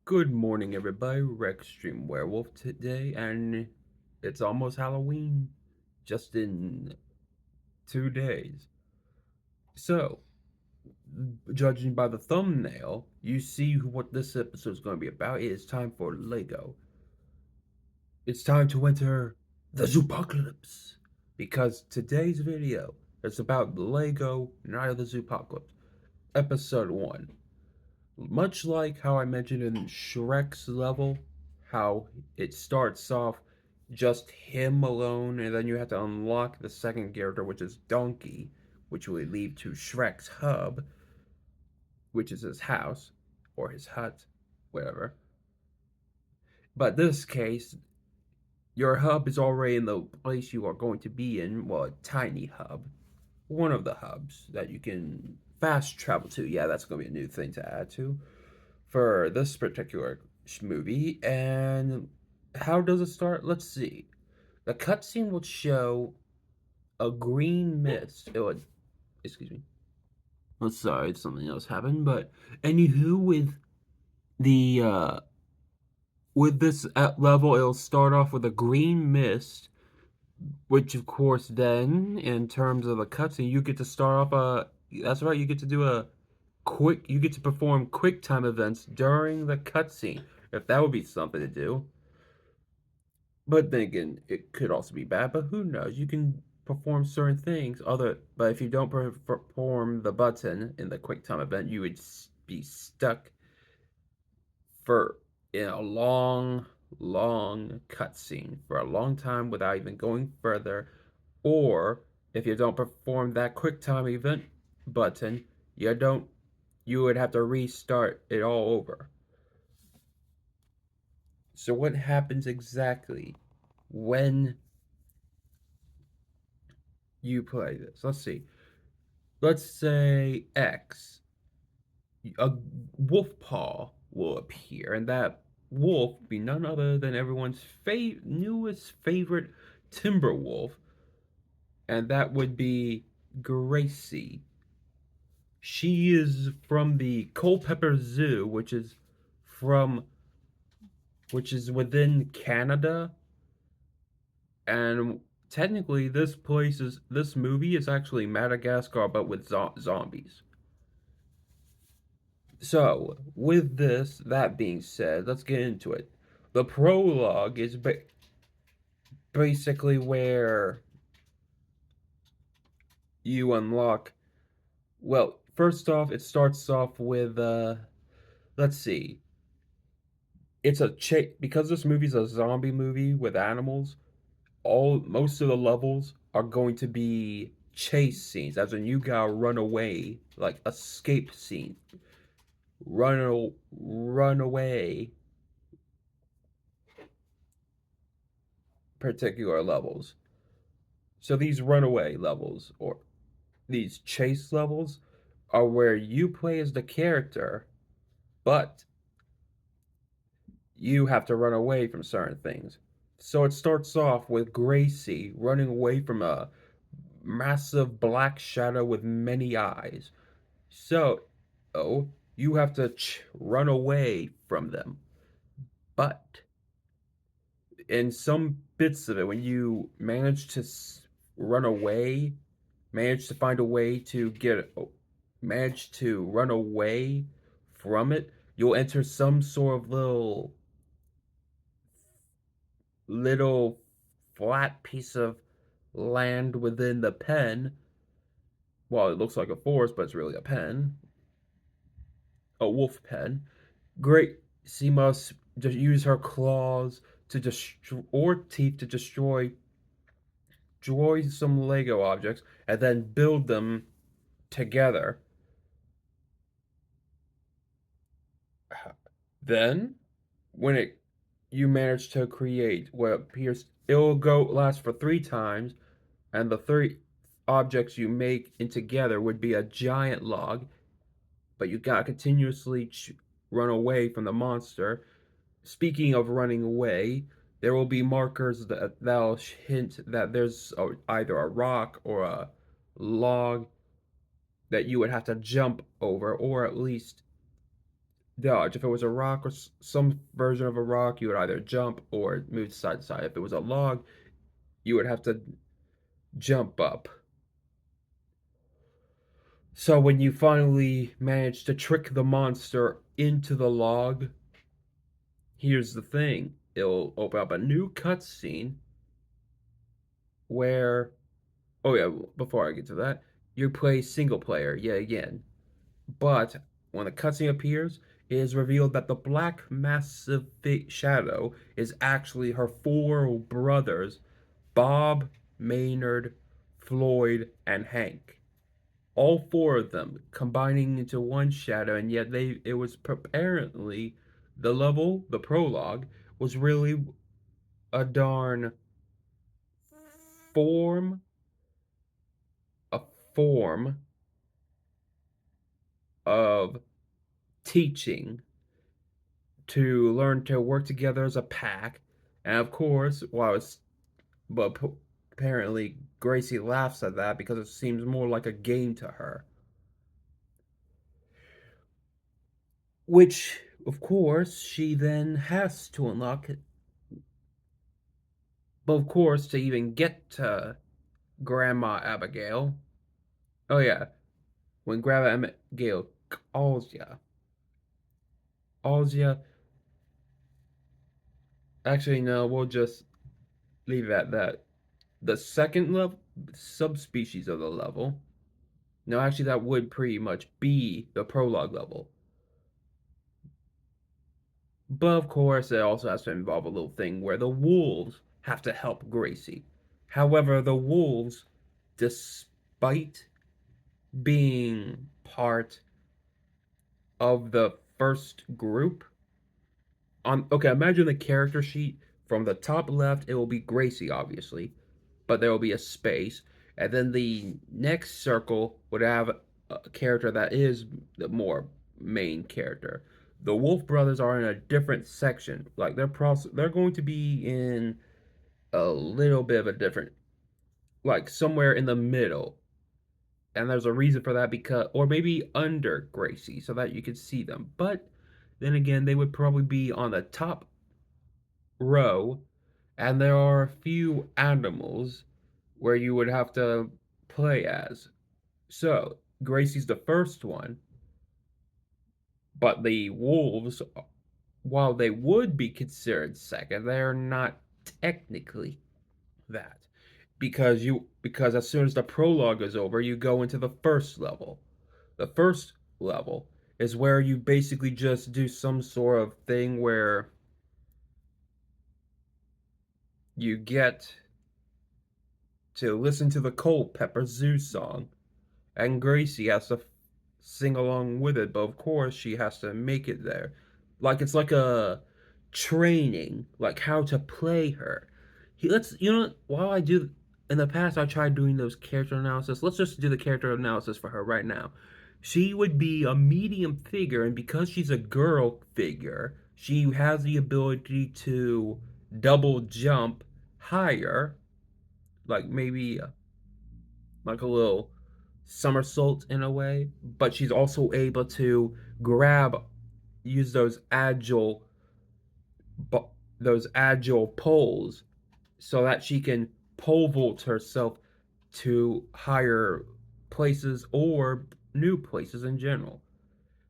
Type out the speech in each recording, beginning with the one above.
Good morning, everybody. Rextreme Werewolf today, and it's almost Halloween, just in 2 days. So, judging by the thumbnail, you see what this episode is going to be about. It is time for Lego. It's time to enter the Zoopocalypse, because today's video is about Lego Night of the Zoopocalypse, Episode 1. Much like how I mentioned in Shrek's level, how it starts off just him alone, and then you have to unlock the second character, which is Donkey, which will lead to Shrek's hub, which is his house, or his hut, whatever. But this case, your hub is already in the place you are going to be in, well, a tiny hub. One of the hubs that you can fast travel to. Yeah, that's going to be a new thing to add to for this particular movie. And how does it start? Let's see. The cutscene would show a green mist. It would, excuse me. I'm sorry, something else happened. But anywho, the with this level, it'll start off with a green mist, which of course then, in terms of the cutscene, you get to start off That's right, you get to do a you get to perform quick time events during the cutscene. If that would be something to do. But then again, it could also be bad, but who knows? You can perform certain things but if you don't perform the button in the quick time event, you would be stuck for in a long cutscene for a long time without even going further. Or if you don't perform that quick time event button, you would have to restart it all over. So what happens exactly when you play this? Let's see. Let's say X. A wolf paw will appear, and that wolf will be none other than everyone's newest favorite timber wolf, and that would be Gracie. She is from the Culpeper Zoo, from which is within Canada, and technically this movie is actually Madagascar but with zombies. So, with that being said, let's get into it. The prologue is basically where you unlock. Well, first off, it starts off with let's see. It's because this movie's a zombie movie with animals. Most of the levels are going to be chase scenes, as in you gotta run away, like escape scene. Run away particular levels. So these runaway levels or these chase levels are where you play as the character, but you have to run away from certain things. So it starts off with Gracie running away from a massive black shadow with many eyes. So, oh, you have to run away from them. But in some bits of it, when you run away, manage to find a way to manage to run away from it, you'll enter some sort of little flat piece of land within the pen. Well, it looks like a forest, but it's really a pen, a wolf pen. Great, she must just use her claws to destroy or teeth to destroy some Lego objects and then build them together. Then, when it you manage to create what appears, it'll go last for 3 times, and the three objects you make in together would be a giant log, but you gotta continuously run away from the monster. Speaking of running away, there will be markers that'll hint that there's either a rock or a log that you would have to jump over, or at least dodge. If it was a rock or some version of a rock, you would either jump or move side to side. If it was a log, you would have to jump up. So when you finally manage to trick the monster into the log, here's the thing. It'll open up a new cutscene where, oh yeah, before I get to that, you play single player yet again. But when the cutscene appears, it is revealed that the black massive shadow is actually her four brothers, Bob, Maynard, Floyd, and Hank. All four of them combining into one shadow, and yet it was apparently the prologue, was really a darn form, a form of teaching to learn to work together as a pack. And of course, but apparently Gracie laughs at that because it seems more like a game to her. Which, of course, she then has to unlock. But of course, to even get to Grandma Abigail, oh yeah, when Grandma Abigail calls ya, actually, no, we'll just leave it at that. The second level, subspecies of the level, no, actually, that would pretty much be the prologue level. But of course, it also has to involve a little thing where the wolves have to help Gracie. However, the wolves, despite being part of the first group, on okay, imagine the character sheet from the top left, it will be Gracie, obviously, but there will be a space, and then the next circle would have a character that is the more main character. The Wolf Brothers are in a different section. Like they're going to be in a little bit of a different, like somewhere in the middle. And there's a reason for that because, or maybe under Gracie, so that you could see them. But then again, they would probably be on the top row, and there are a few animals where you would have to play as. So, Gracie's the first one, but the wolves, while they would be considered second, they're not technically that. Because as soon as the prologue is over, you go into the first level. The first level is where you basically just do some sort of thing where you get to listen to the Culpeper Zoo song, and Gracie has to sing along with it, but of course she has to make it there. Like it's like a training, like how to play her. Let's while I do in the past I tried doing those character analysis. Let's just do the character analysis for her right now. She would be a medium figure, and because she's a girl figure, she has the ability to double jump higher, like maybe like a little somersault in a way, but she's also able to use those agile poles so that she can pole vault herself to higher places or new places in general.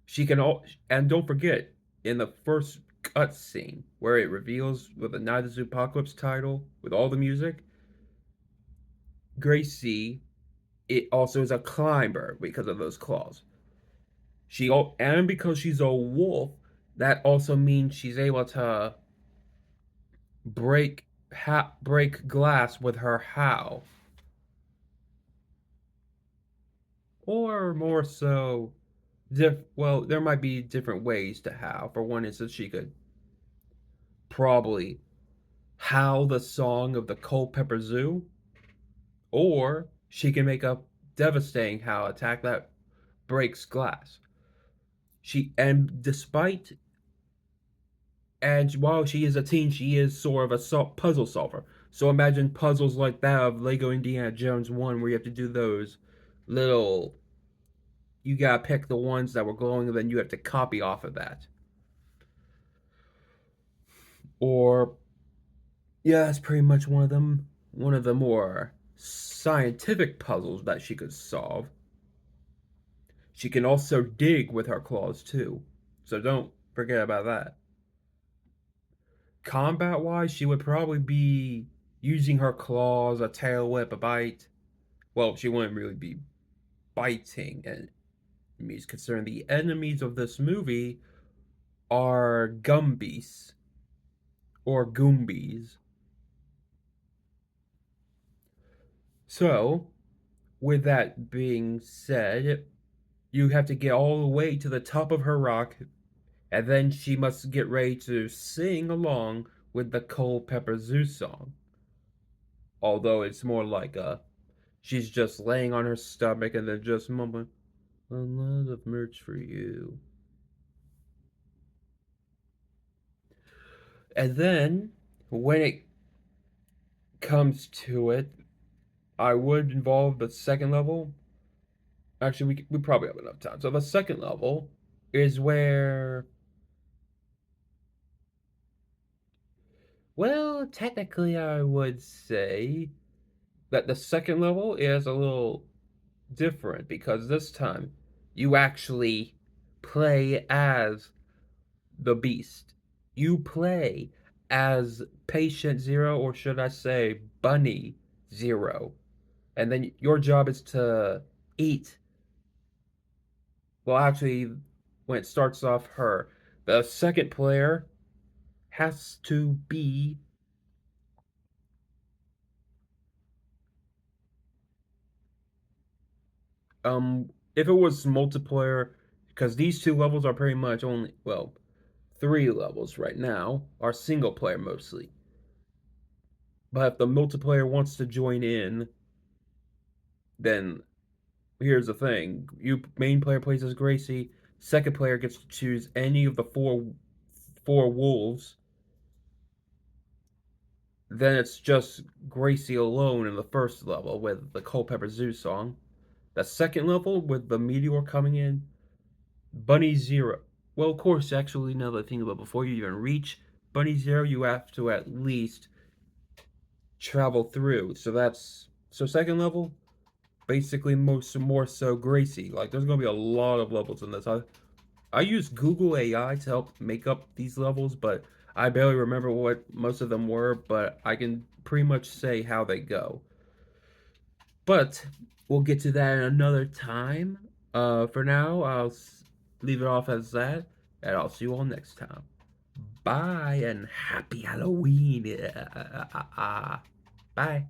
She can all and don't forget in the first cutscene where it reveals with the Night of the Zoopocalypse title with all the music, Gracie it also is a climber because of those claws. And because she's a wolf, that also means she's able to break glass with her howl, or more so, well, there might be different ways to howl. For one instance, she could probably howl the song of the Culpeper Zoo, or she can make a devastating howl attack that breaks glass. And while she is a teen, she is sort of a puzzle solver. So imagine puzzles like that of Lego Indiana Jones 1, where you have to do those little. You gotta pick the ones that were glowing, and then you have to copy off of that. Or yeah, that's pretty much one of them. One of the more scientific puzzles that she could solve. She can also dig with her claws too. So don't forget about that. Combat wise, she would probably be using her claws, a tail whip, a bite. Well, she wouldn't really be biting enemies, considering the enemies of this movie are Gumbies or Goombies. So, with that being said, you have to get all the way to the top of her rock, and then she must get ready to sing along with the Culpeper Zoo song. Although it's more like she's just laying on her stomach and then just mumbling, "A lot of merch for you." And then, when it comes to it, I would involve the second level. Actually, we probably have enough time. So the second level is where, well, technically, I would say that the second level is a little different because this time you actually play as the beast. You play as Patient Zero, or should I say Bunny Zero. And then your job is to eat. Well, actually, when it starts off, her. The second player has to be. If it was multiplayer, because these two levels are pretty much only, well, three levels right now are single player mostly. But if the multiplayer wants to join in, then here's the thing: you main player plays as Gracie. Second player gets to choose any of the four wolves. Then it's just Gracie alone in the first level with the Culpeper Zoo song. The second level with the meteor coming in, Bunny Zero. Well, of course, actually, now that I think about it, before you even reach Bunny Zero, you have to at least travel through. So second level, basically most more so Gracie. Like there's gonna be a lot of levels in this. I use Google AI to help make up these levels, but I barely remember what most of them were, but I can pretty much say how they go. But we'll get to that another time. For now, leave it off as that, and I'll see you all next time. Bye and happy Halloween. Bye.